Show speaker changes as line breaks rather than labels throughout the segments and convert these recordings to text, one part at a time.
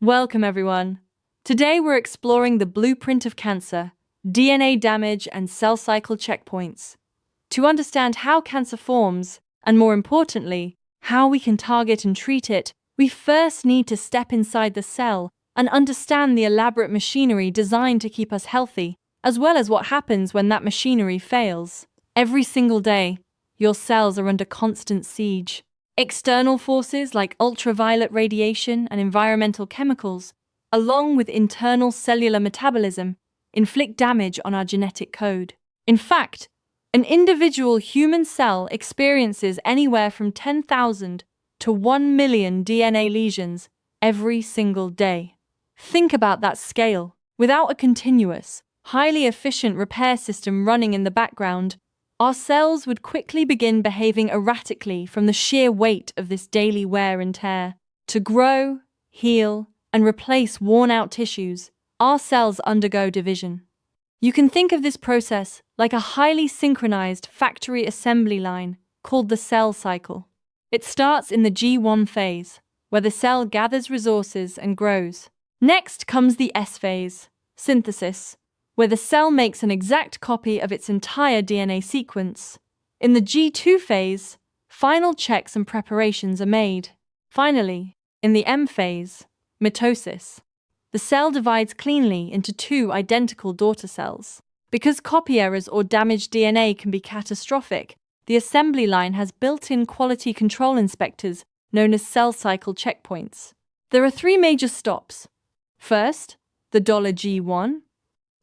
Welcome, everyone. Today we're exploring the blueprint of cancer, DNA damage, and cell cycle checkpoints. To understand how cancer forms, and more importantly, how we can target and treat it, we first need to step inside the cell and understand the elaborate machinery designed to keep us healthy, as well as what happens when that machinery fails. Every single day, your cells are under constant siege. External forces like ultraviolet radiation and environmental chemicals, along with internal cellular metabolism, inflict damage on our genetic code. In fact, an individual human cell experiences anywhere from 10,000 to 1 million DNA lesions every single day. Think about that scale. Without a continuous, highly efficient repair system running in the background, our cells would quickly begin behaving erratically from the sheer weight of this daily wear and tear. To grow, heal, and replace worn-out tissues, our cells undergo division. You can think of this process like a highly synchronized factory assembly line called the cell cycle. It starts in the G1 phase, where the cell gathers resources and grows. Next comes the S phase, synthesis, where the cell makes an exact copy of its entire DNA sequence. In the G2 phase, final checks and preparations are made. Finally, in the M phase, mitosis, the cell divides cleanly into two identical daughter cells. Because copy errors or damaged DNA can be catastrophic, the assembly line has built-in quality control inspectors known as cell cycle checkpoints. There are three major stops. First, the $G1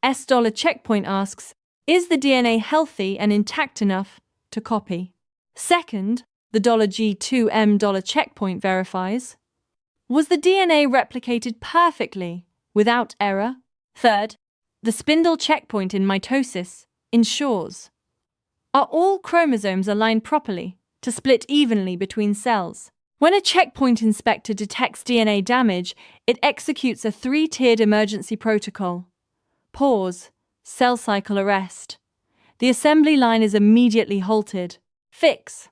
S checkpoint asks, is the DNA healthy and intact enough to copy? Second, the $G2M checkpoint verifies, was the DNA replicated perfectly, without error? Third, the spindle checkpoint in mitosis ensures, are all chromosomes aligned properly to split evenly between cells? When a checkpoint inspector detects DNA damage, it executes a three-tiered emergency protocol. Pause, cell cycle arrest. The assembly line is immediately halted. Fix.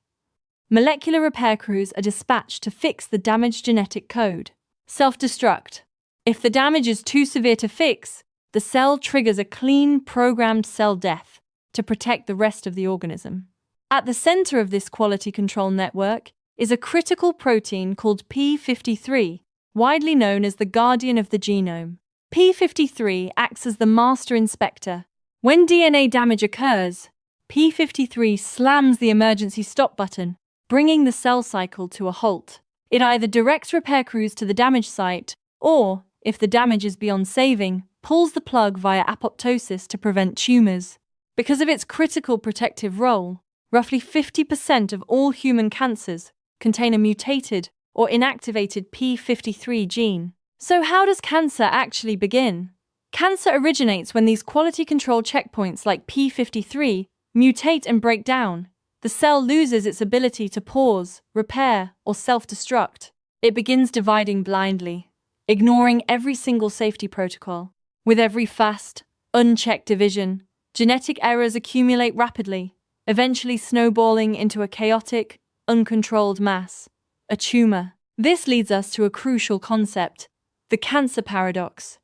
Molecular repair crews are dispatched to fix the damaged genetic code. Self-destruct. If the damage is too severe to fix, the cell triggers a clean, programmed cell death to protect the rest of the organism. At the center of this quality control network is a critical protein called P53, widely known as the guardian of the genome. P53 acts as the master inspector. When DNA damage occurs, P53 slams the emergency stop button, bringing the cell cycle to a halt. It either directs repair crews to the damaged site, or, if the damage is beyond saving, pulls the plug via apoptosis to prevent tumors. Because of its critical protective role, roughly 50% of all human cancers contain a mutated or inactivated P53 gene. So how does cancer actually begin? Cancer originates when these quality control checkpoints like P53 mutate and break down. The cell loses its ability to pause, repair, or self-destruct. It begins dividing blindly, ignoring every single safety protocol. With every fast, unchecked division, genetic errors accumulate rapidly, eventually snowballing into a chaotic, uncontrolled mass, a tumor. This leads us to a crucial concept: the cancer paradox.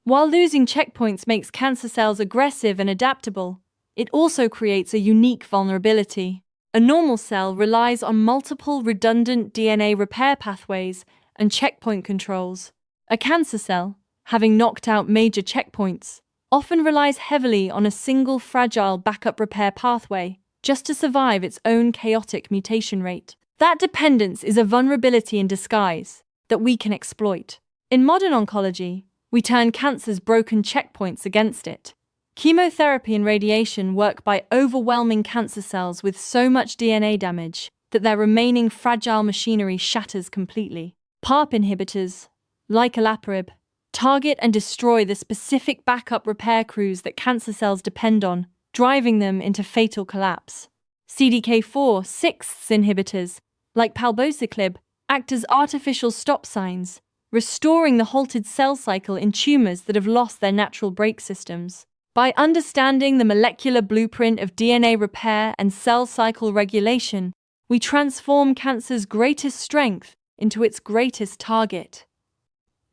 While losing checkpoints makes cancer cells aggressive and adaptable, it also creates a unique vulnerability. A normal cell relies on multiple redundant DNA repair pathways and checkpoint controls. A cancer cell, having knocked out major checkpoints, often relies heavily on a single fragile backup repair pathway just to survive its own chaotic mutation rate. That dependence is a vulnerability in disguise that we can exploit. In modern oncology, we turn cancer's broken checkpoints against it. Chemotherapy and radiation work by overwhelming cancer cells with so much DNA damage that their remaining fragile machinery shatters completely. PARP inhibitors, like olaparib, target and destroy the specific backup repair crews that cancer cells depend on, driving them into fatal collapse. CDK4/6 inhibitors, like palbociclib, act as artificial stop signs, restoring the halted cell cycle in tumors that have lost their natural brake systems. By understanding the molecular blueprint of DNA repair and cell cycle regulation, we transform cancer's greatest strength into its greatest target.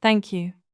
Thank you.